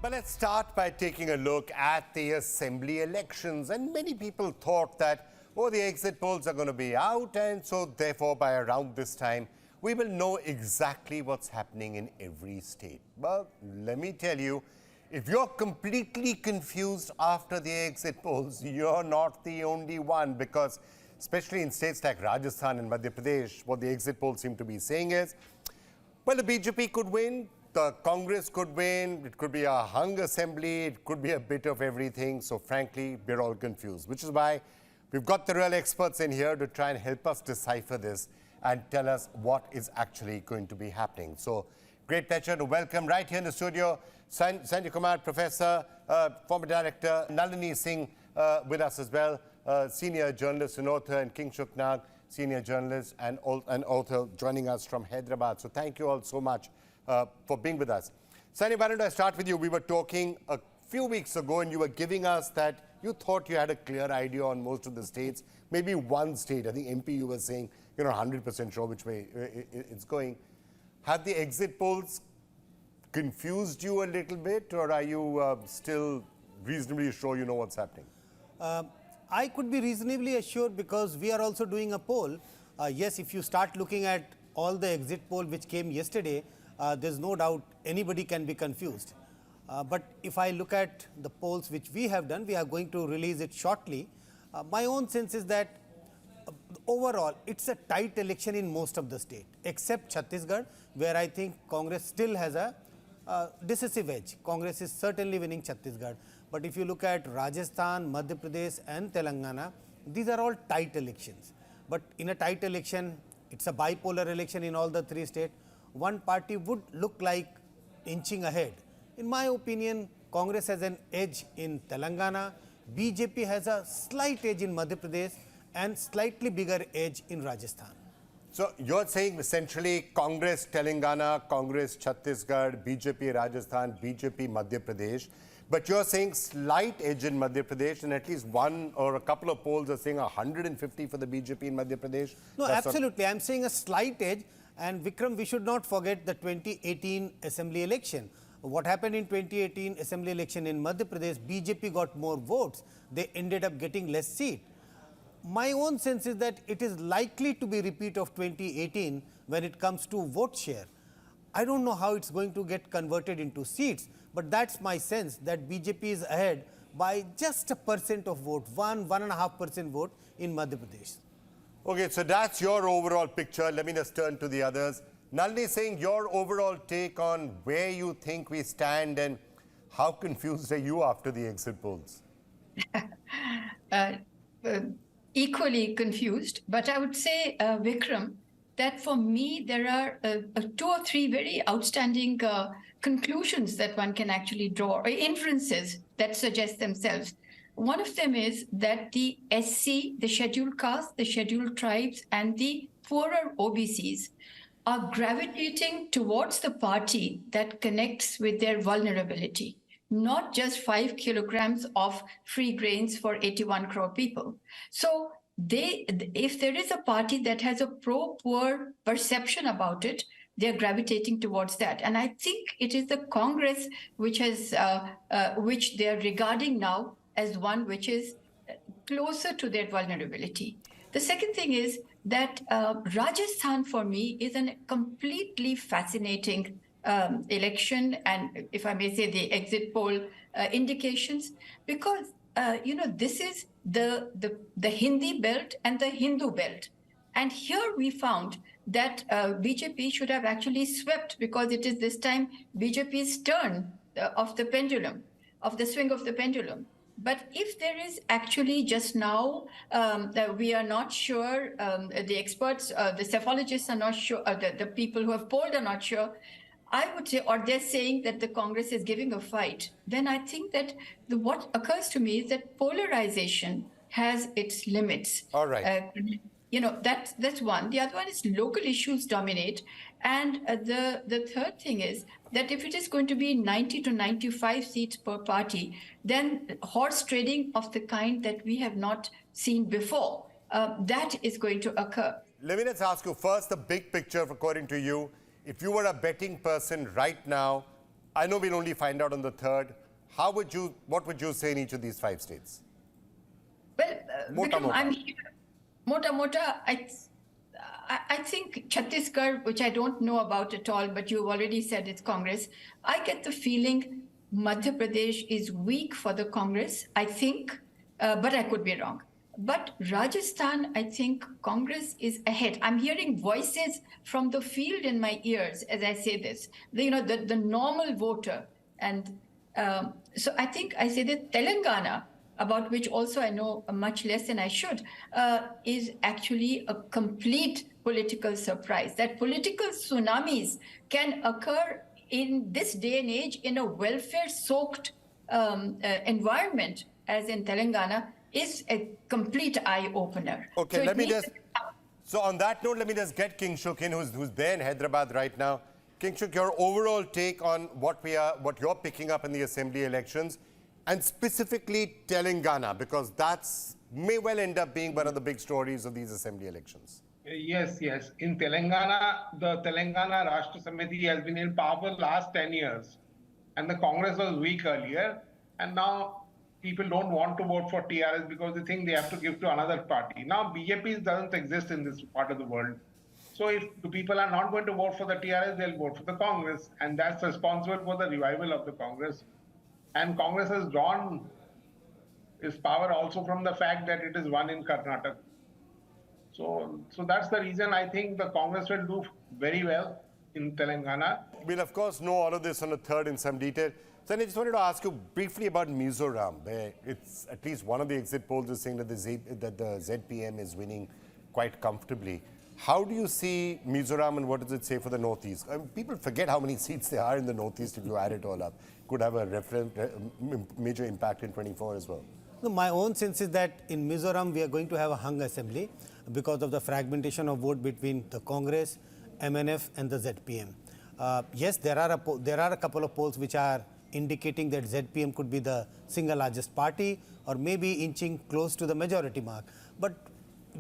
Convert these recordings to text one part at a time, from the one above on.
But let's start by taking a look at the assembly elections. And many people thought that, oh, the exit polls are going to be out, and so therefore by around this time, we will know exactly what's happening in every state. Well, let me tell you, if you're completely confused after the exit polls, you're not the only one, because especially in states like Rajasthan and Madhya Pradesh, what the exit polls seem to be saying is, well, the BJP could win, the Congress could win, it could be a hung assembly, it could be a bit of everything. So frankly, we're all confused, which is why we've got the real experts in here to try and help us decipher this and tell us what is actually going to be happening. So great pleasure to welcome right here in the studio Sanjay Kumar, Professor, former Director, Nalini Singh with us as well, senior journalist and author, and Kingshuk, senior journalist and author, joining us from Hyderabad. So thank you all so much for being with us. Sanjay, why don't I start with you? We were talking a few weeks ago and you were giving us that you thought you had a clear idea on most of the states, maybe one state, I think MP you were saying, you're not 100% sure which way it's going. Have the exit polls confused you a little bit, or are you still reasonably sure you know what's happening? I could be reasonably assured because we are also doing a poll. Yes, if you start looking at all the exit poll which came yesterday, there's no doubt anybody can be confused. But if I look at the polls which we have done, we are going to release it shortly. My own sense is that overall, it's a tight election in most of the state, except Chhattisgarh, where I think Congress still has a decisive edge. Congress is certainly winning Chhattisgarh. But if you look at Rajasthan, Madhya Pradesh and Telangana, these are all tight elections. But in a tight election, it's a bipolar election in all the three states. One party would look like inching ahead. In my opinion, Congress has an edge in Telangana, BJP has a slight edge in Madhya Pradesh, and slightly bigger edge in Rajasthan. So you're saying essentially Congress Telangana, Congress Chhattisgarh, BJP Rajasthan, BJP Madhya Pradesh, but you're saying slight edge in Madhya Pradesh, and at least one or a couple of polls are saying 150 for the BJP in Madhya Pradesh? No, absolutely. I'm saying a slight edge. And Vikram, we should not forget the 2018 assembly election. What happened in 2018 assembly election in Madhya Pradesh, BJP got more votes. They ended up getting less seats. My own sense is that it is likely to be a repeat of 2018 when it comes to vote share. I don't know how it's going to get converted into seats, but that's my sense that BJP is ahead by just 1% of vote, 1.5% vote in Madhya Pradesh. Okay, so that's your overall picture. Let me just turn to the others. Nalini Singh, your overall take on where you think we stand and how confused are you after the exit polls? Equally confused, but I would say, Vikram, that for me there are two or three very outstanding conclusions that one can actually draw, or inferences that suggest themselves. One of them is that the SC, the scheduled caste, the scheduled tribes, and the poorer OBCs are gravitating towards the party that connects with their vulnerability, not just 5 kilograms of free grains for 81 crore people. So if there is a party that has a pro-poor perception about it, they're gravitating towards that. And I think it is the Congress which they're regarding now as one which is closer to their vulnerability. The second thing is that Rajasthan, for me, is a completely fascinating election, and if I may say, the exit poll indications, because this is the Hindi belt and the Hindu belt. And here we found that BJP should have actually swept, because it is this time BJP's turn of the pendulum, of the swing of the pendulum. But if there is actually just now, we are not sure, the experts, the psephologists are not sure, the people who have polled are not sure, I would say, or they're saying that the Congress is giving a fight, then I think that what occurs to me is that polarization has its limits. All right. That's one. The other one is local issues dominate. And the third thing is that if it is going to be 90 to 95 seats per party, then horse trading of the kind that we have not seen before, that is going to occur. Let me just ask you first the big picture, according to you. If you were a betting person right now, I know we'll only find out on the 3rd. What would you say in each of these 5 states? Well, Mota Vikram, mota. I'm here. Mota, I think Chhattisgarh, which I don't know about at all, but you've already said it's Congress. I get the feeling Madhya Pradesh is weak for the Congress, I think, but I could be wrong. But Rajasthan, I think Congress is ahead. I'm hearing voices from the field in my ears as I say this. The normal voter. And so I think I say that Telangana, about which also I know much less than I should, is actually a complete political surprise. That political tsunamis can occur in this day and age in a welfare-soaked environment, as in Telangana, is a complete eye-opener. Okay, so on that note, let me just get Kingshuk in, who's there in Hyderabad right now. Kingshuk, your overall take on what you're picking up in the assembly elections, and specifically Telangana, because that's may well end up being one of the big stories of these assembly elections. Yes. In Telangana, the Telangana Rashtra Samiti has been in power last 10 years. And the Congress was weak earlier. And now people don't want to vote for TRS because they think they have to give to another party. Now BJP doesn't exist in this part of the world. So if the people are not going to vote for the TRS, they'll vote for the Congress. And that's responsible for the revival of the Congress. And Congress has drawn its power also from the fact that it is won in Karnataka. So that's the reason I think the Congress will do very well in Telangana. We'll of course know all of this on the 3rd in some detail. Then I just wanted to ask you briefly about Mizoram, where it's at least one of the exit polls is saying that the ZPM is winning quite comfortably. How do you see Mizoram and what does it say for the Northeast? People forget how many seats there are in the Northeast if you add it all up. Could have a major impact in 24 as well. No, my own sense is that in Mizoram we are going to have a hung assembly because of the fragmentation of vote between the Congress, MNF and the ZPM. Yes, there are a couple of polls which are indicating that ZPM could be the single largest party or maybe inching close to the majority mark. But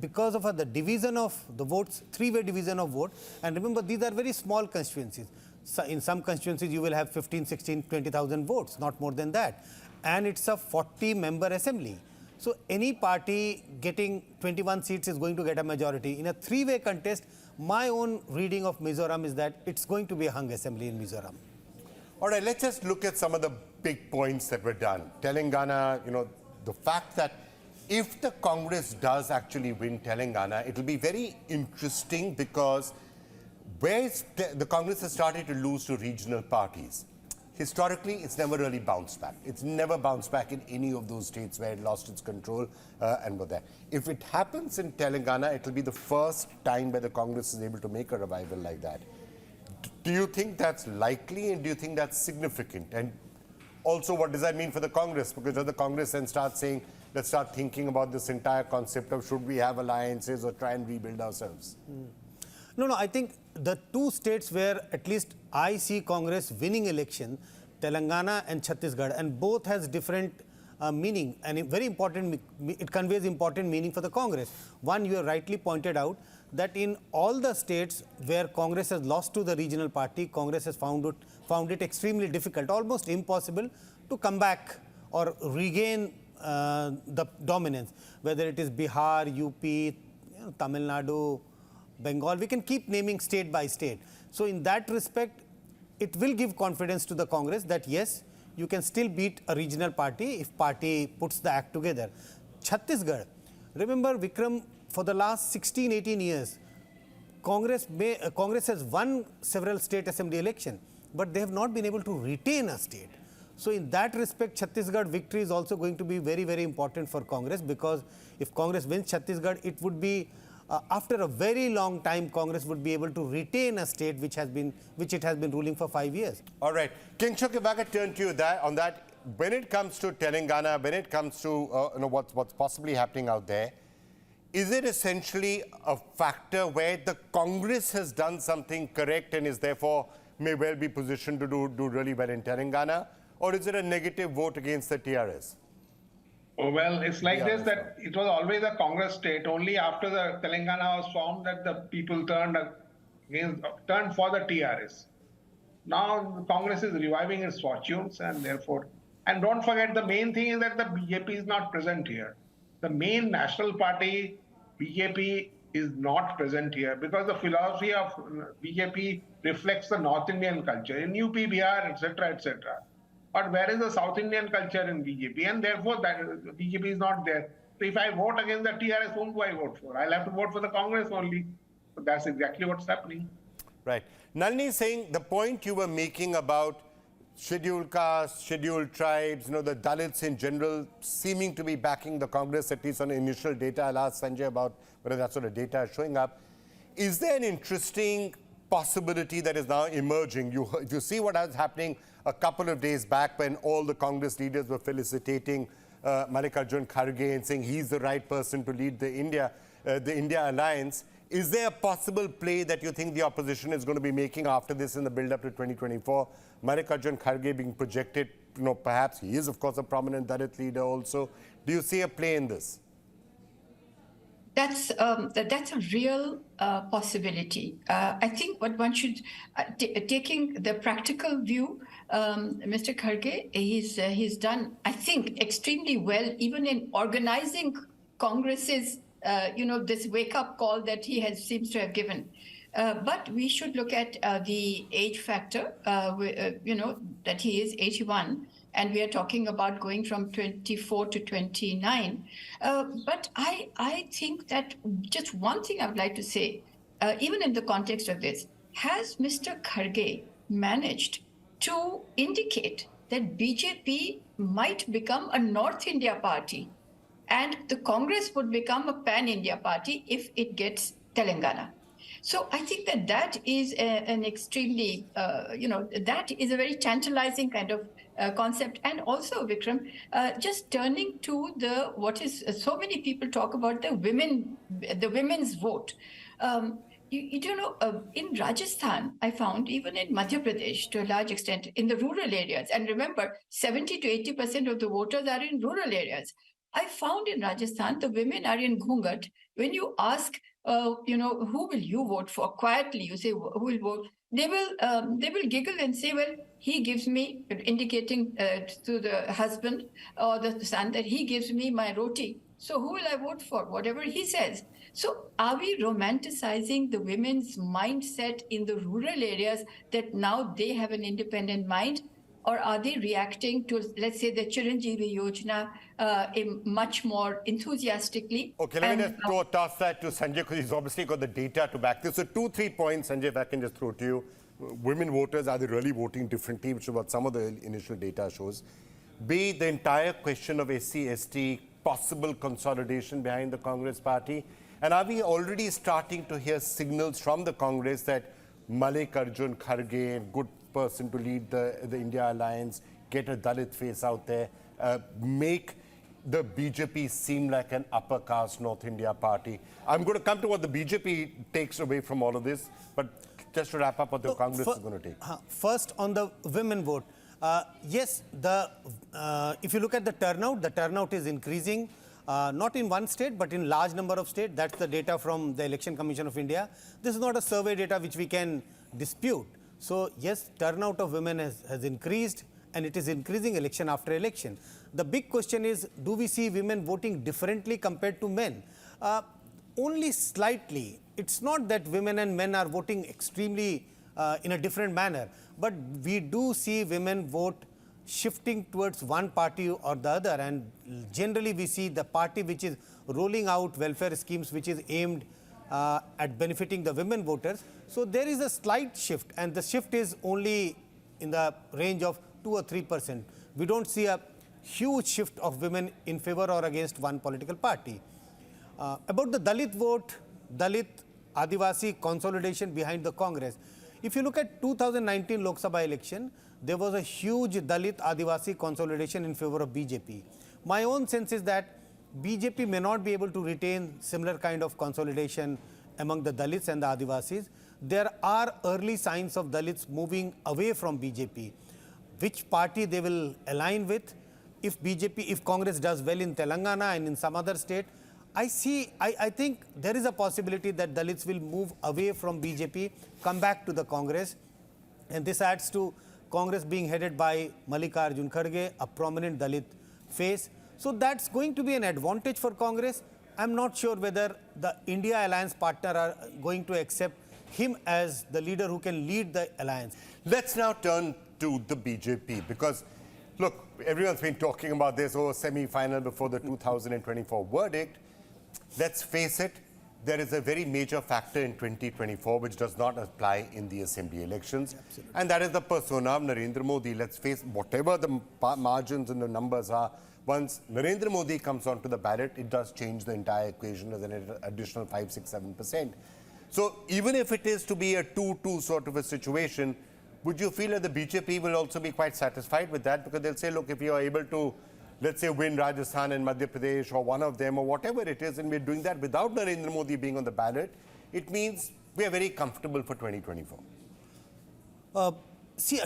because of the division of the votes, three-way division of vote, and remember these are very small constituencies. So in some constituencies you will have 15, 16, 20,000 votes, not more than that. And it's a 40-member assembly. So any party getting 21 seats is going to get a majority. In a three-way contest, my own reading of Mizoram is that it's going to be a hung assembly in Mizoram. All right, let's just look at some of the big points that were done. Telangana, the fact that if the Congress does actually win Telangana, it will be very interesting because where the Congress has started to lose to regional parties. Historically, it's never really bounced back. It's never bounced back in any of those states where it lost its control and were there. If it happens in Telangana, it will be the first time where the Congress is able to make a revival like that. Do you think that's likely and do you think that's significant? And also, what does that mean for the Congress? Because does the Congress then start saying, let's start thinking about this entire concept of should we have alliances or try and rebuild ourselves? No, I think the two states where at least I see Congress winning election, Telangana and Chhattisgarh, and both has different meaning and very important, it conveys important meaning for the Congress. One, you have rightly pointed out that in all the states where Congress has lost to the regional party, Congress has found it extremely difficult, almost impossible to come back or regain the dominance, whether it is Bihar, UP, Tamil Nadu, Bengal, we can keep naming state by state. So in that respect, it will give confidence to the Congress that yes, you can still beat a regional party if party puts the act together. Chhattisgarh, remember Vikram, for the last 16, 18 years, Congress has won several state assembly elections, but they have not been able to retain a state. So in that respect, Chhattisgarh victory is also going to be very, very important for Congress because if Congress wins Chhattisgarh, it would be after a very long time, Congress would be able to retain a state which it has been ruling for 5 years. All right. Kingshuk, if I could turn to you on that, when it comes to Telangana, when it comes to what's possibly happening out there, is it essentially a factor where the Congress has done something correct and is therefore may well be positioned to do really well in Telangana? Or is it a negative vote against the TRS? Oh, well, it's like this, that it was always a Congress state. Only after the Telangana was formed that the people turned for the TRS. Now Congress is reviving its fortunes, and therefore, and don't forget, the main thing is that the BJP is not present here. The main national party, BJP, is not present here because the philosophy of BJP reflects the North Indian culture in UP, Bihar, etc., etc. But where is the South Indian culture in BJP? And therefore, that BJP is not there. So if I vote against the TRS, whom do I vote for? I'll have to vote for the Congress only. So that's exactly what's happening. Right. Nalini is saying the point you were making about scheduled castes, scheduled tribes, the Dalits in general seeming to be backing the Congress, at least on initial data. I'll ask Sanjay about whether that sort of data is showing up. Is there an interesting possibility that is now emerging? You see what was happening a couple of days back when all the Congress leaders were felicitating Mallikarjun Kharge and saying he's the right person to lead the India alliance. Is there a possible play that you think the opposition is going to be making after this in the build-up to 2024? Mallikarjun Kharge being projected, perhaps he is, of course, a prominent Dalit leader also. Do you see a play in this? That's a real possibility. I think what one should, taking the practical view, Mr. Kharge, he's done, I think, extremely well, even in organizing Congress's this wake-up call that he seems to have given. But we should look at the age factor, that he is 81, and we are talking about going from 24 to 29. But I think that just one thing I would like to say, even in the context of this, has Mr. Kharge managed to indicate that BJP might become a North India party? And the Congress would become a pan-India party if it gets Telangana. So I think that is an extremely, that is a very tantalizing kind of concept. And also, Vikram, just turning to what is so many people talk about the women's vote. In Rajasthan, I found, even in Madhya Pradesh, to a large extent, in the rural areas, and remember, 70 to 80% of the voters are in rural areas. I found in Rajasthan, the women are in Ghungat. When you ask, who will you vote for? Quietly, you say, who will vote? They will giggle and say, well, he gives me, indicating to the husband or the son that he gives me my roti. So who will I vote for? Whatever he says. So are we romanticizing the women's mindset in the rural areas that now they have an independent mind? Or are they reacting to, let's say, the Chiranjeevi Yojana much more enthusiastically? Okay, let me just toss that to Sanjay, because he's obviously got the data to back this. So 2-3 points, Sanjay, if I can just throw to you. Women voters, are they really voting differently, which is what some of the initial data shows? B, the entire question of SC/ST, possible consolidation behind the Congress party. And are we already starting to hear signals from the Congress that Mallikarjun Kharge, good person to lead the India alliance, get a Dalit face out there, make the BJP seem like an upper caste North India party? I'm going to come to what the BJP takes away from all of this, but just to wrap up what the Congress is going to take. First, on the women vote. Yes, if you look at the turnout is increasing, not in one state, but in large number of states. That's the data from the Election Commission of India. This is not a survey data which we can dispute. So yes, turnout of women has increased, and it is increasing election after election. The big question is, do we see women voting differently compared to men? Only slightly. It's not that women and men are voting extremely in a different manner, but we do see women vote shifting towards one party or the other, and generally we see the party which is rolling out welfare schemes which is aimed at benefiting the women voters. So there is a slight shift, and the shift is only in the range of 2 or 3%. We don't see a huge shift of women in favor or against one political party. About the Dalit vote, Dalit Adivasi consolidation behind the Congress. If you look at 2019 Lok Sabha election, there was a huge Dalit Adivasi consolidation in favor of BJP. My own sense is that BJP may not be able to retain similar kind of consolidation among the Dalits and the Adivasis. There are early signs of Dalits moving away from BJP. Which party they will align with? If Congress does well in Telangana and in some other state, I think there is a possibility that Dalits will move away from BJP, come back to the Congress. And this adds to Congress being headed by Mallikarjun Kharge, a prominent Dalit face. So that's going to be an advantage for Congress. I'm not sure whether the India alliance partner are going to accept him as the leader who can lead the alliance. Let's now turn to the BJP because, look, everyone's been talking about this semi-final before the 2024 verdict. Let's face it, there is a very major factor in 2024 which does not apply in the assembly elections. Absolutely. And that is the persona of Narendra Modi. Let's face whatever the margins and the numbers are, once Narendra Modi comes onto the ballot, it does change the entire equation as an additional 5, 6, 7%. So even if it is to be a 2-2 sort of a situation, would you feel that the BJP will also be quite satisfied with that? Because they'll say, look, if you are able to, let's say, win Rajasthan and Madhya Pradesh or one of them or whatever it is, and we're doing that without Narendra Modi being on the ballot, it means we are very comfortable for 2024. See,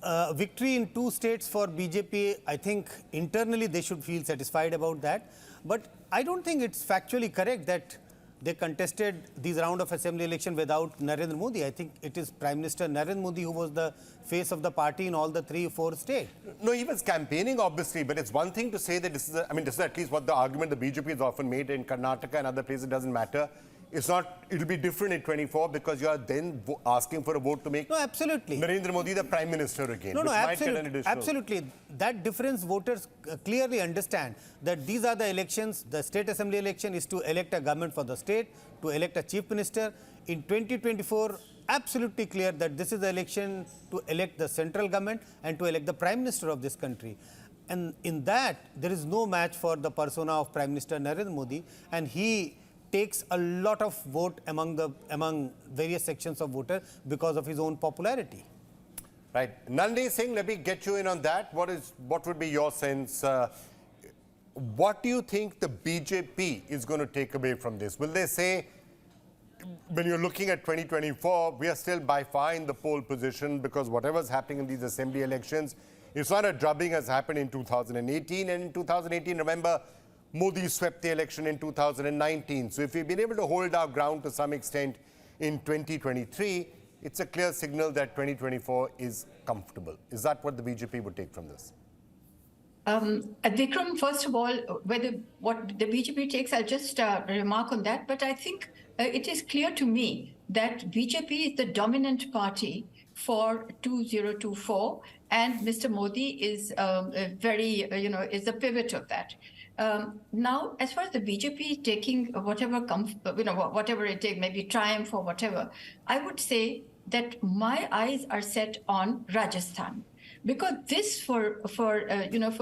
a victory in 2 states for BJP, I think internally they should feel satisfied about that. But I don't think it's factually correct that they contested this round of assembly election without Narendra Modi. I think it is Prime Minister Narendra Modi who was the face of the party in all the 3 or 4 states. No, he was campaigning, obviously, but it's one thing to say that this is, this is at least what the argument the BJP has often made in Karnataka and other places. It doesn't matter. It's not, it'll be different in 24 because you are then asking for a vote to make Absolutely. Narendra Modi the Prime Minister again. Absolutely. That difference voters clearly understand that these are the elections. The state assembly election is to elect a government for the state, to elect a chief minister. In 2024, absolutely clear that this is the election to elect the central government and to elect the Prime Minister of this country. And in that, there is no match for the persona of Prime Minister Narendra Modi, and he takes a lot of vote among various sections of voters because of his own popularity. Right. Nalini Singh, let me get you in on that. What would be your sense? What do you think the BJP is going to take away from this? Will they say, when you're looking at 2024, we are still by far in the pole position because whatever's happening in these assembly elections, it's not a drubbing as happened in 2018. And in 2018, remember, Modi swept the election in 2019. So if we've been able to hold our ground to some extent in 2023, it's a clear signal that 2024 is comfortable. Is that what the BJP would take from this? Vikram, first of all, what the BJP takes, I'll just remark on that. But I think it is clear to me that BJP is the dominant party for 2024, and Mr. Modi is is the pivot of that. Now, as far as the BJP taking whatever it takes, maybe triumph or whatever, I would say that my eyes are set on Rajasthan, because this for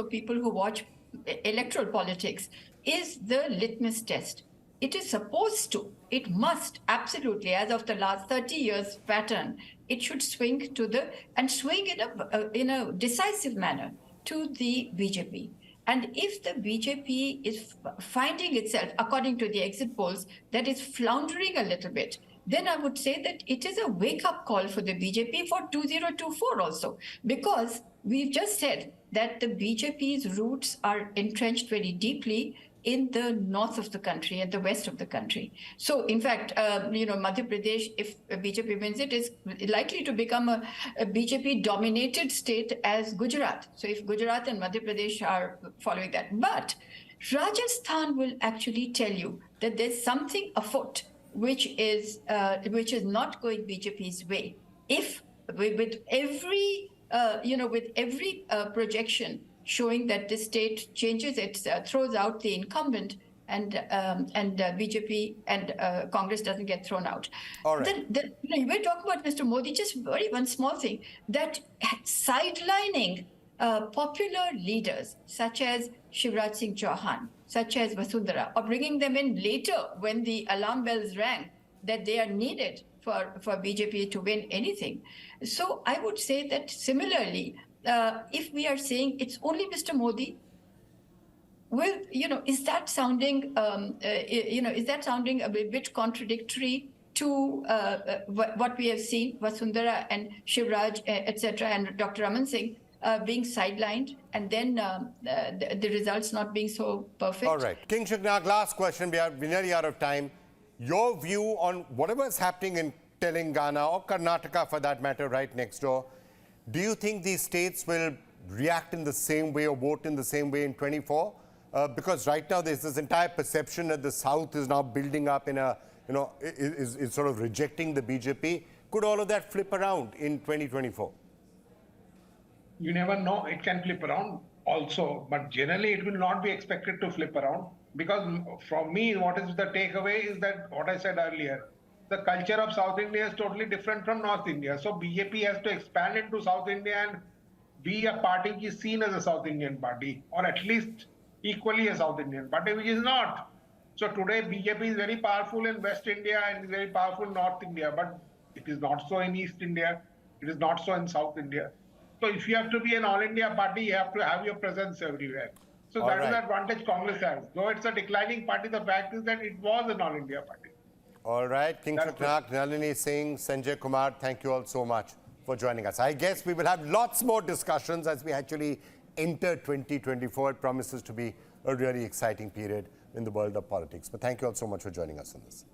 people who watch electoral politics is the litmus test. It is supposed to, it must absolutely, as of the last 30 years pattern, it should swing in a decisive manner to the BJP. And if the BJP is finding itself, according to the exit polls, that is floundering a little bit, then I would say that it is a wake-up call for the BJP for 2024 also. Because we've just said that the BJP's roots are entrenched very deeply in the north of the country and the west of the country. So, in fact, Madhya Pradesh, if BJP wins it, is likely to become a BJP-dominated state as Gujarat. So, if Gujarat and Madhya Pradesh are following that. But Rajasthan will actually tell you that there's something afoot which is not going BJP's way. If with every projection showing that the state changes, it throws out the incumbent, and BJP and Congress doesn't get thrown out. All right. We're talking about Mr. Modi, just one small thing, that sidelining popular leaders such as Shivraj Singh Chauhan, such as Vasundhara, or bringing them in later when the alarm bells rang that they are needed for BJP to win anything. So I would say that similarly, if we are saying it's only Mr. Modi, well, is that sounding a bit contradictory to what we have seen, Vasundhara and Shivraj, etc., and Dr. Raman Singh being sidelined, and then the results not being so perfect? All right. Kingshuk, now last question. We're nearly out of time. Your view on whatever is happening in Telangana or Karnataka for that matter right next door, do you think these states will react in the same way or vote in the same way in 24? Because right now there's this entire perception that the South is now building up in a, is sort of rejecting the BJP. Could all of that flip around in 2024? You never know, it can flip around also, but generally it will not be expected to flip around, because from me, what is the takeaway is that what I said earlier, the culture of South India is totally different from North India. So BJP has to expand into South India and be a party which is seen as a South Indian party, or at least equally a South Indian party, which is not. So today BJP is very powerful in West India and very powerful in North India, but it is not so in East India, it is not so in South India. So if you have to be an all-India party, you have to have your presence everywhere. So that is the advantage Congress has. Though it's a declining party, the fact is that it was an all-India party. All right, Kingshuk, Nalini, Singh, Sanjay Kumar, thank you all so much for joining us. I guess we will have lots more discussions as we actually enter 2024. It promises to be a really exciting period in the world of politics. But thank you all so much for joining us on this.